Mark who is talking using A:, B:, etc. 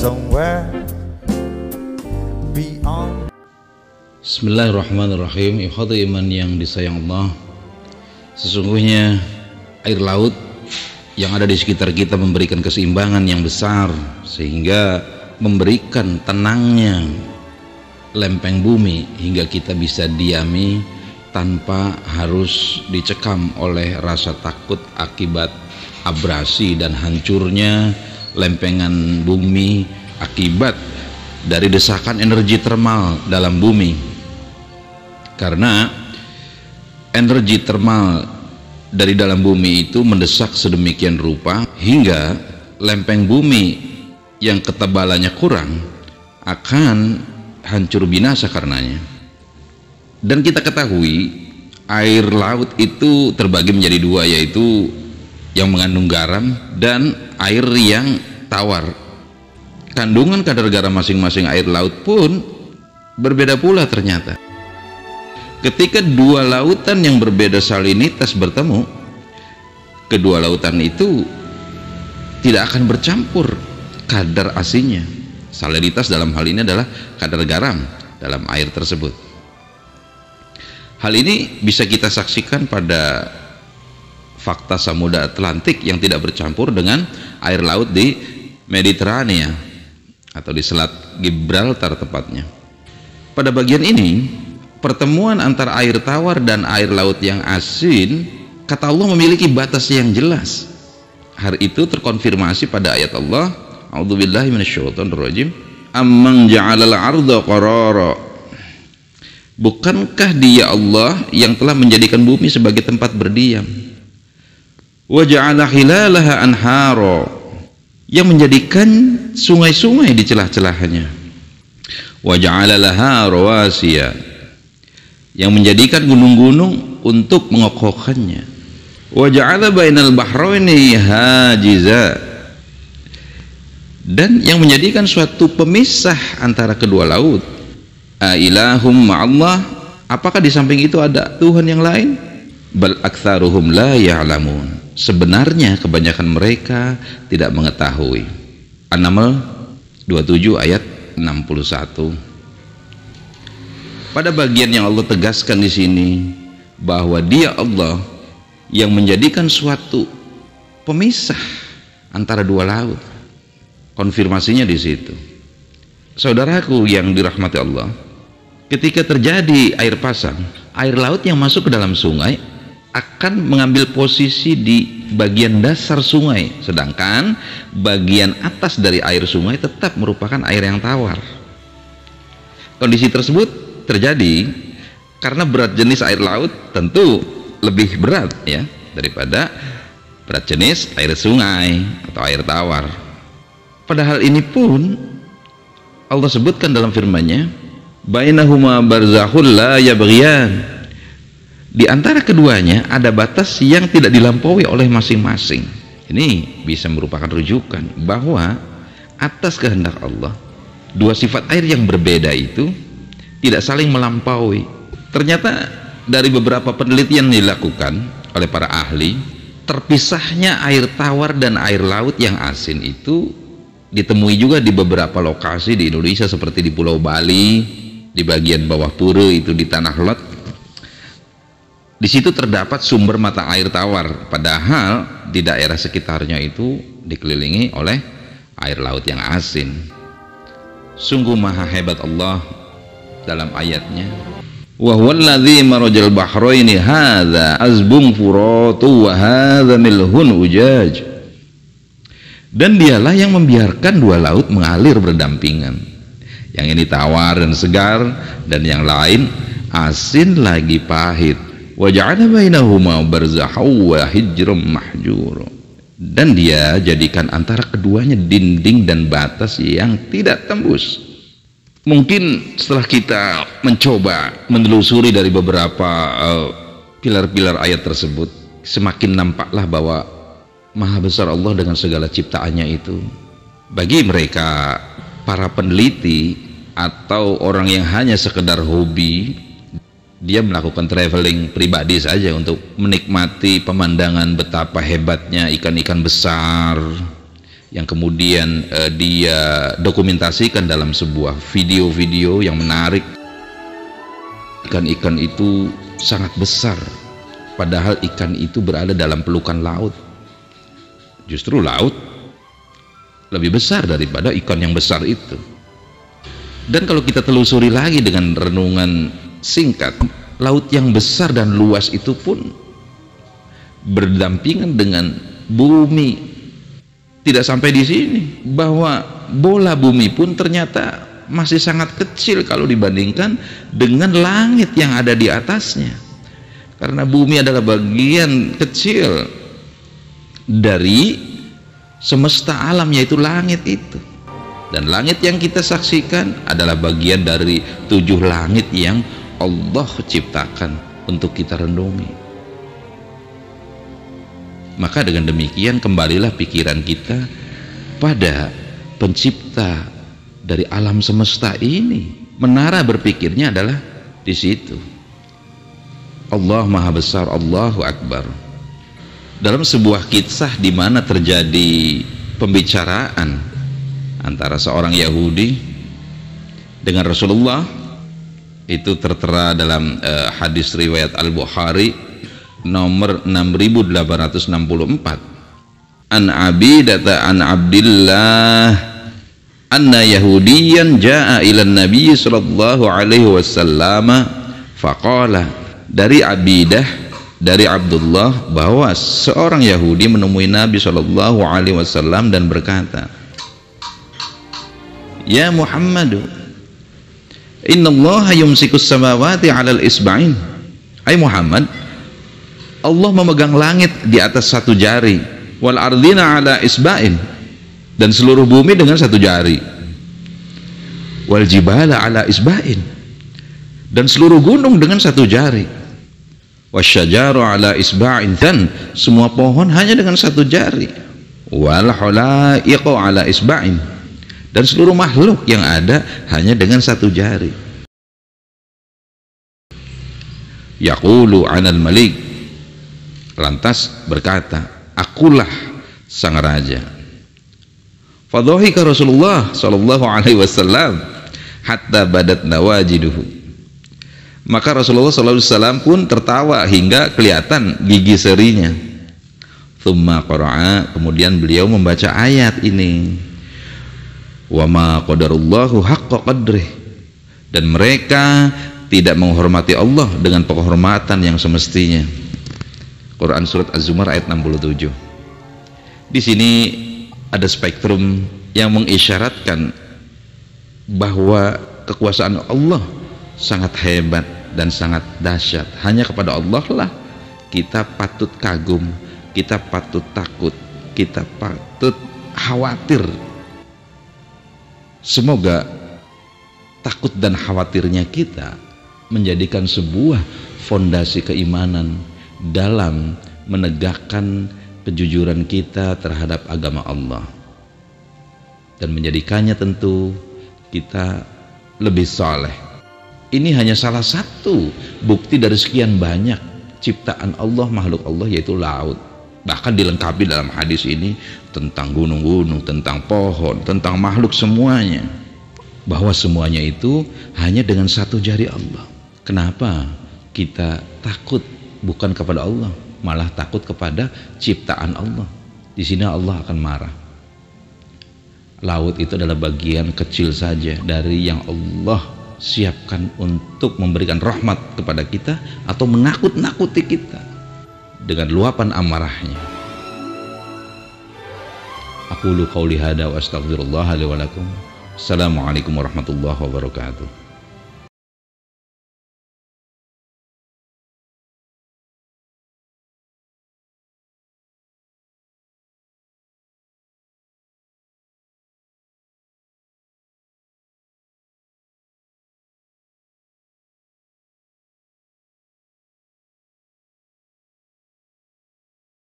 A: somewhere beyond.
B: Bismillahirrahmanirrahim. Ikhwati iman yang disayang Allah, sesungguhnya air laut yang ada di sekitar kita memberikan keseimbangan yang besar, sehingga memberikan tenangnya lempeng bumi hingga kita bisa diami tanpa harus dicekam oleh rasa takut akibat abrasi dan hancurnya lempengan bumi akibat dari desakan energi termal dalam bumi. Karena energi termal dari dalam bumi itu mendesak sedemikian rupa hingga lempeng bumi yang ketebalannya kurang akan hancur binasa karenanya. Dan kita ketahui air laut itu terbagi menjadi dua, yaitu yang mengandung garam dan air yang tawar. Kandungan kadar garam masing-masing air laut pun berbeda pula ternyata. Ketika dua lautan yang berbeda salinitas bertemu, kedua lautan itu tidak akan bercampur kadar asinnya. Salinitas dalam hal ini adalah kadar garam dalam air tersebut. Hal ini bisa kita saksikan pada fakta Samudra Atlantik yang tidak bercampur dengan air laut di Mediterania atau di Selat Gibraltar tepatnya. Pada bagian ini, pertemuan antara air tawar dan air laut yang asin, kata Allah, memiliki batas yang jelas. Hal itu terkonfirmasi pada ayat Allah, A'udzubillahi minasyaitonirrajim, amman ja'alal arda qarara. Bukankah Dia Allah yang telah menjadikan bumi sebagai tempat berdiam? Wa ja'ala khilalaha anhara, yang menjadikan sungai-sungai di celah-celahnya. Wa ja'ala laha rawasiya, yang menjadikan gunung-gunung untuk mengokohkannya. Wa ja'ala bainal bahraini hajiza, dan yang menjadikan suatu pemisah antara kedua laut. A ilahum ma'allah, apakah di samping itu ada Tuhan yang lain? Bal aktsaruhum la ya'lamun, sebenarnya kebanyakan mereka tidak mengetahui. An-Naml 27 ayat 61. Pada bagian yang Allah tegaskan di sini bahwa Dia Allah yang menjadikan suatu pemisah antara dua laut. Konfirmasinya di situ. Saudaraku yang dirahmati Allah, ketika terjadi air pasang, air laut yang masuk ke dalam sungai akan mengambil posisi di bagian dasar sungai, sedangkan bagian atas dari air sungai tetap merupakan air yang tawar. Kondisi tersebut terjadi karena berat jenis air laut tentu lebih berat ya daripada berat jenis air sungai atau air tawar. Padahal ini pun Allah sebutkan dalam firman-Nya, bainahuma barzakhul la yabghiyan, di antara keduanya ada batas yang tidak dilampaui oleh masing-masing. Ini bisa merupakan rujukan bahwa atas kehendak Allah, dua sifat air yang berbeda itu tidak saling melampaui. Ternyata dari beberapa penelitian dilakukan oleh para ahli, terpisahnya air tawar dan air laut yang asin itu ditemui juga di beberapa lokasi di Indonesia, seperti di Pulau Bali, di bagian bawah pura itu di Tanah Lot. Di situ terdapat sumber mata air tawar, padahal di daerah sekitarnya itu dikelilingi oleh air laut yang asin. Sungguh maha hebat Allah dalam ayatnya, wa huwallazi marajal bahraini hadza azbun furatu wa hadza milhun ujaj, dan Dialah yang membiarkan dua laut mengalir berdampingan, yang ini tawar dan segar dan yang lain asin lagi pahit. Wa ja'ala bainahuma barzakhan wa hijran mahjur, dan Dia jadikan antara keduanya dinding dan batas yang tidak tembus. Mungkin setelah kita mencoba menelusuri dari beberapa pilar-pilar ayat tersebut, semakin nampaklah bahwa maha besar Allah dengan segala ciptaannya itu. Bagi mereka para peneliti atau orang yang hanya sekedar hobi, dia melakukan traveling pribadi saja untuk menikmati pemandangan betapa hebatnya ikan-ikan besar yang kemudian dia dokumentasikan dalam sebuah video-video yang menarik. Ikan-ikan itu sangat besar, padahal ikan itu berada dalam pelukan laut. Justru laut lebih besar daripada ikan yang besar itu. Dan kalau kita telusuri lagi dengan renungan singkat, laut yang besar dan luas itu pun berdampingan dengan bumi. Tidak sampai di sini, bahwa bola bumi pun ternyata masih sangat kecil kalau dibandingkan dengan langit yang ada di atasnya, karena bumi adalah bagian kecil dari semesta alam, yaitu langit itu. Dan langit yang kita saksikan adalah bagian dari 7 langit yang Allah ciptakan untuk kita renungi. Maka dengan demikian kembalilah pikiran kita pada pencipta dari alam semesta ini. Menara berpikirnya adalah di situ. Allah Maha Besar, Allahu Akbar. Dalam sebuah kisah di mana terjadi pembicaraan antara seorang Yahudi dengan Rasulullah, itu tertera dalam hadis riwayat Al-Bukhari nomor 6864. An Abidata an Abdillah anna Yahudiyan jaa ila Nabi sallallahu alaihi wasallam faqala, dari Abidah dari Abdullah bahwa seorang Yahudi menemui Nabi sallallahu alaihi wasallam dan berkata, "Ya Muhammad, innallaha yumsikus samawati 'alal isba'in." Hai Muhammad, Allah memegang langit di atas 1 jari, wal ardina 'ala isba'in, dan seluruh bumi dengan 1 jari, wal jibala 'ala isba'in, dan seluruh gunung dengan 1 jari, wasyajaru 'ala isba'in, dan semua pohon hanya dengan 1 jari, wal hulaiqu 'ala isba'in, dan seluruh makhluk yang ada hanya dengan 1 jari. Yaqulu 'anal malik, lantas berkata, akulah sang raja. Fadhahika Rasulullah sallallahu alaihi wasallam hatta badat nawajiduhu. Maka Rasulullah sallallahu alaihi wasallam pun tertawa hingga kelihatan gigi serinya. Tsumma qara'a, kemudian beliau membaca ayat ini. Wa ma qadarullahu haqqa qadrih, dan mereka tidak menghormati Allah dengan penghormatan yang semestinya. Quran surat Az-Zumar ayat 67. Di sini ada spektrum yang mengisyaratkan bahwa kekuasaan Allah sangat hebat dan sangat dahsyat. Hanya kepada Allah lah kita patut kagum, kita patut takut, kita patut khawatir. Semoga takut dan khawatirnya kita menjadikan sebuah fondasi keimanan dalam menegakkan kejujuran kita terhadap agama Allah, dan menjadikannya tentu kita lebih saleh. Ini hanya salah satu bukti dari sekian banyak ciptaan Allah, makhluk Allah, yaitu laut. Bahkan dilengkapi dalam hadis ini tentang gunung-gunung, tentang pohon, tentang makhluk semuanya, bahwa semuanya itu hanya dengan 1 jari Allah. Kenapa kita takut bukan kepada Allah, malah takut kepada ciptaan Allah? Di sini Allah akan marah. Laut itu adalah bagian kecil saja dari yang Allah siapkan untuk memberikan rahmat kepada kita atau menakut-nakuti kita dengan luapan amarahnya. Aqulu qauli hada wa astaghfirullah li wa lakum. Assalamualaikum warahmatullahi wabarakatuh.